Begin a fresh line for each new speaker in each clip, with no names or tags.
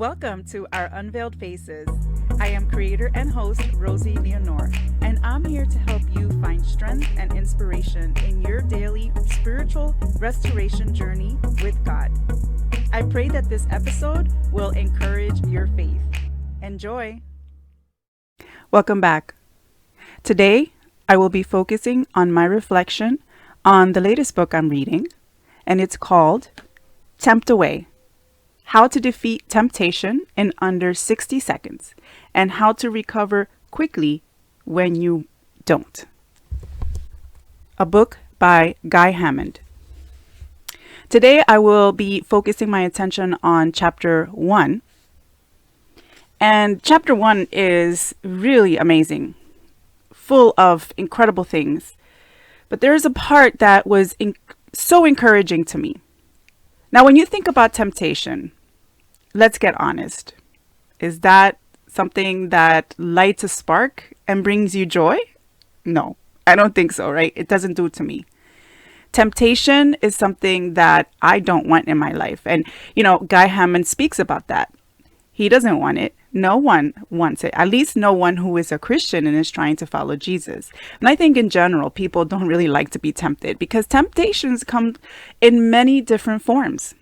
Welcome to our Unveiled Faces. I am creator and host Rosie Leonore, and I'm here to help you find strength and inspiration in your daily spiritual restoration journey with God. I pray that this episode will encourage your faith. Enjoy. Welcome back. Today, I will be focusing on my reflection on the latest book I'm reading, and it's called Tempt Away: How to Defeat Temptation in Under 60 Seconds, and How to Recover Quickly When You Don't. A book by Guy Hammond. Today I will be focusing my attention on chapter 1. And chapter 1 is really amazing, full of incredible things. But there is a part that was so encouraging to me. Now, when you think about temptation, let's get honest. Is that something that lights a spark and brings you joy? No, I don't think so, right? It doesn't do it to me. Temptation is something that I don't want in my life. And, Guy Hammond speaks about that. He doesn't want it. No one wants it. At least no one who is a Christian and is trying to follow Jesus. And I think in general, people don't really like to be tempted because temptations come in many different forms.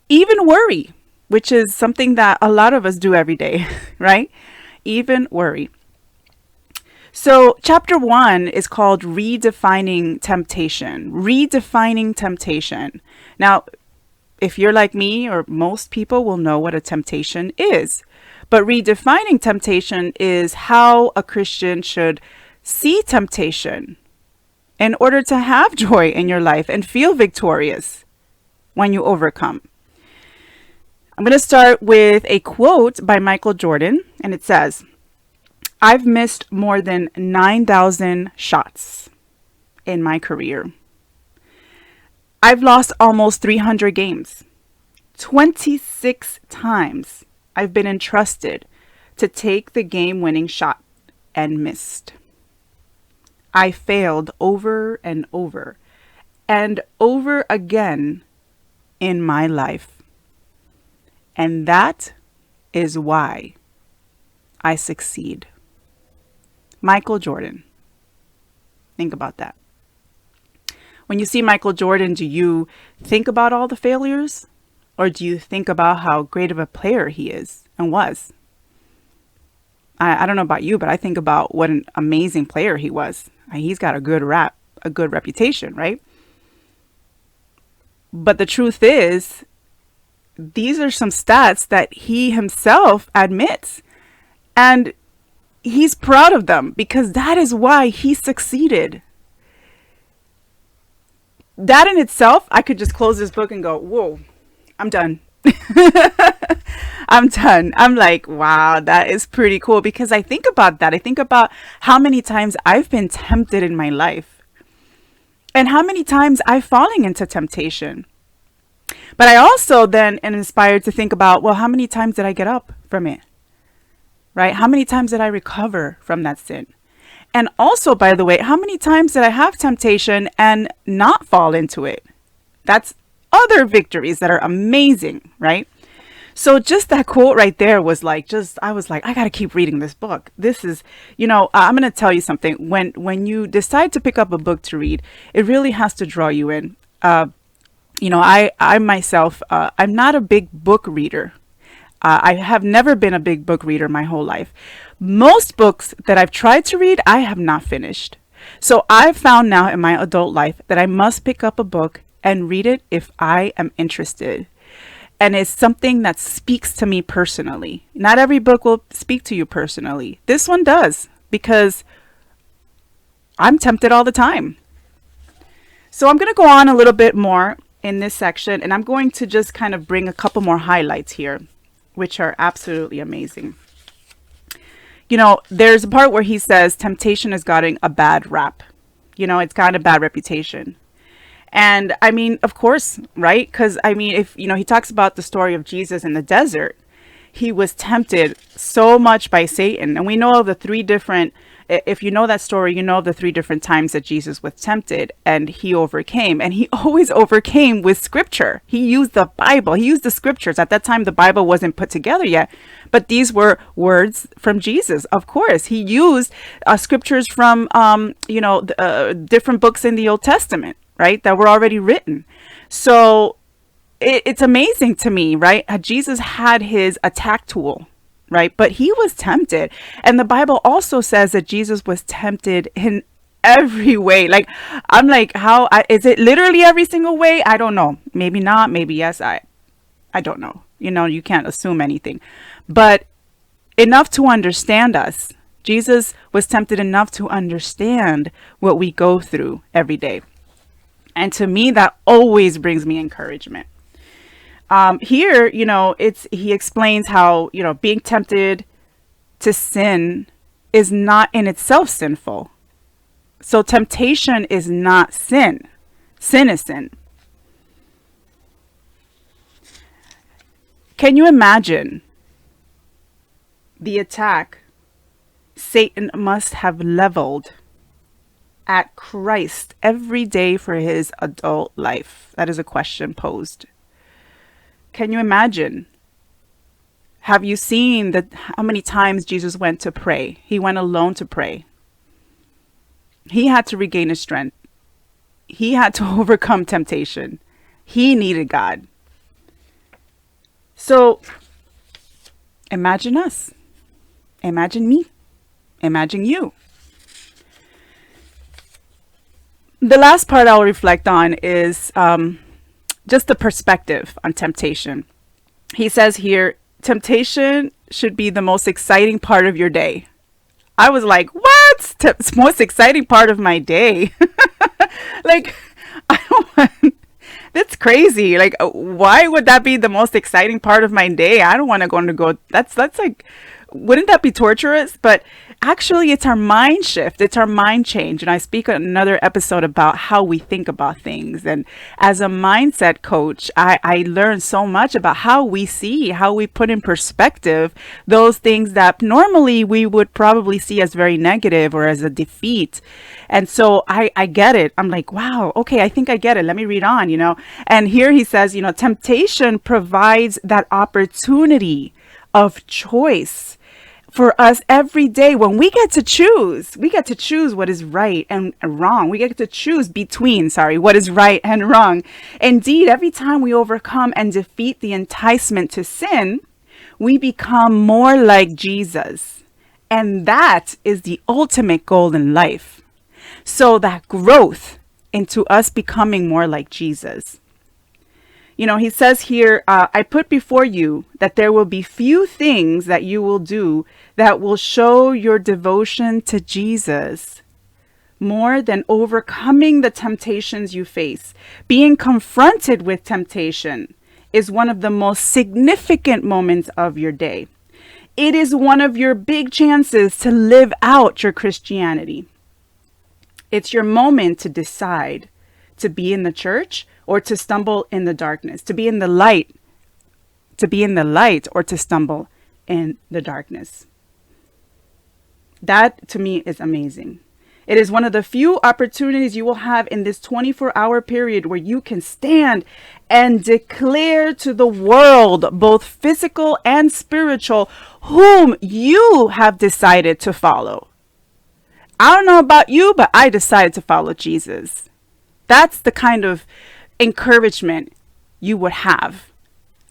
Even worry, which is something that a lot of us do every day, right? Even worry. So chapter 1 is called Redefining Temptation. Redefining temptation. Now, if you're like me, or most people will know what a temptation is. But redefining temptation is how a Christian should see temptation in order to have joy in your life and feel victorious when you overcome. I'm going to start with a quote by Michael Jordan, and it says, "I've missed more than 9,000 shots in my career. I've lost almost 300 games. 26 times I've been entrusted to take the game-winning shot and missed. I failed over and over again in my life. And that is why I succeed." Michael Jordan. Think about that. When you see Michael Jordan, do you think about all the failures? Or do you think about how great of a player he is and was? I don't know about you, but I think about what an amazing player he was. He's got a good reputation, right? But the truth is, these are some stats that he himself admits. And he's proud of them because that is why he succeeded. That in itself, I could just close this book and go, whoa, I'm done. I'm done. I'm like, wow, that is pretty cool, because I think about that. I think about how many times I've been tempted in my life and how many times I've fallen into temptation. But I also then am inspired to think about, well, how many times did I get up from it? Right? How many times did I recover from that sin? And also, by the way, how many times did I have temptation and not fall into it? That's other victories that are amazing, right? So just that quote right there was like, I was like, I got to keep reading this book. This is, I'm going to tell you something. When you decide to pick up a book to read, it really has to draw you in. I myself, I'm not a big book reader. I have never been a big book reader my whole life. Most books that I've tried to read, I have not finished. So I've found now in my adult life that I must pick up a book and read it if I am interested. And it's something that speaks to me personally. Not every book will speak to you personally. This one does, because I'm tempted all the time. So I'm going to go on a little bit more in this section, and I'm going to just kind of bring a couple more highlights here, which are absolutely amazing. There's a part where he says temptation has gotten a bad rap. It's got a bad reputation. And I mean, of course, right? Because if, he talks about the story of Jesus in the desert, he was tempted so much by Satan. And we know of the 3 different If you know that story, you know the 3 different times that Jesus was tempted and he overcame. And he always overcame with scripture. He used the Bible. He used the scriptures. At that time, the Bible wasn't put together yet. But these were words from Jesus. Of course, he used scriptures from, different books in the Old Testament, right, that were already written. So it's amazing to me, right? Jesus had his attack tool, right? But he was tempted. And the Bible also says that Jesus was tempted in every way. Like, I'm like, is it literally every single way? I don't know. Maybe not. Maybe yes. I don't know. You can't assume anything. But enough to understand us. Jesus was tempted enough to understand what we go through every day. And to me, that always brings me encouragement. Here, he explains how, being tempted to sin is not in itself sinful. So temptation is not sin. Sin is sin. Can you imagine the attack Satan must have leveled at Christ every day for his adult life? That is a question posed. Can you imagine? Have you seen how many times Jesus went to pray? He went alone to pray. He had to regain his strength. He had to overcome temptation. He needed God. So imagine us. Imagine me. Imagine you. The last part I'll reflect on is just the perspective on temptation. He says here, temptation should be the most exciting part of your day. I was like, what? It's the most exciting part of my day. Like, I don't want, that's crazy. Like, why would that be the most exciting part of my day? I don't want to go. That's like, wouldn't that be torturous? But actually, it's our mind shift. It's our mind change. And I speak on another episode about how we think about things. And as a mindset coach, I learned so much about how we see, how we put in perspective those things that normally we would probably see as very negative or as a defeat. And so I get it. I'm like, wow, okay, I think I get it. Let me read on, And here he says, temptation provides that opportunity of choice for us every day. When we get to choose what is right and wrong. We get to choose between, what is right and wrong. Indeed, every time we overcome and defeat the enticement to sin, we become more like Jesus. And that is the ultimate goal in life. So that growth into us becoming more like Jesus. He says here, I put before you that there will be few things that you will do that will show your devotion to Jesus more than overcoming the temptations you face. Being confronted with temptation is one of the most significant moments of your day. It is one of your big chances to live out your Christianity. It's your moment to decide to be in the church or to stumble in the darkness, to be in the light or to stumble in the darkness. That to me is amazing. It is one of the few opportunities you will have in this 24-hour period where you can stand and declare to the world, both physical and spiritual, whom you have decided to follow. I don't know about you, but I decided to follow Jesus. That's the kind of encouragement you would have.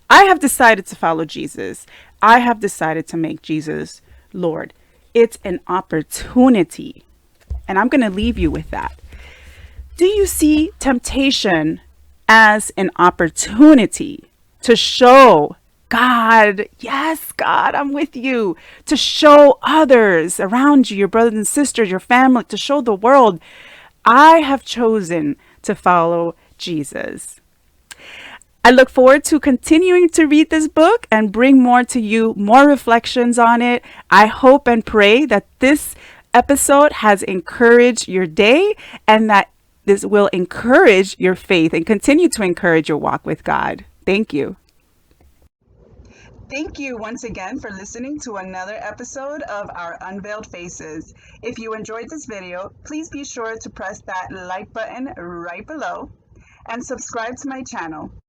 I have decided to follow Jesus. I have decided to make Jesus Lord. It's an opportunity. And I'm going to leave you with that. Do you see temptation as an opportunity to show God, yes, God, I'm with you, to show others around you, your brothers and sisters, your family, to show the world, I have chosen to follow Jesus. I look forward to continuing to read this book and bring more to you, more reflections on it. I hope and pray that this episode has encouraged your day and that this will encourage your faith and continue to encourage your walk with God. Thank you. Thank you once again for listening to another episode of our Unveiled Faces. If you enjoyed this video, please be sure to press that like button right below and subscribe to my channel.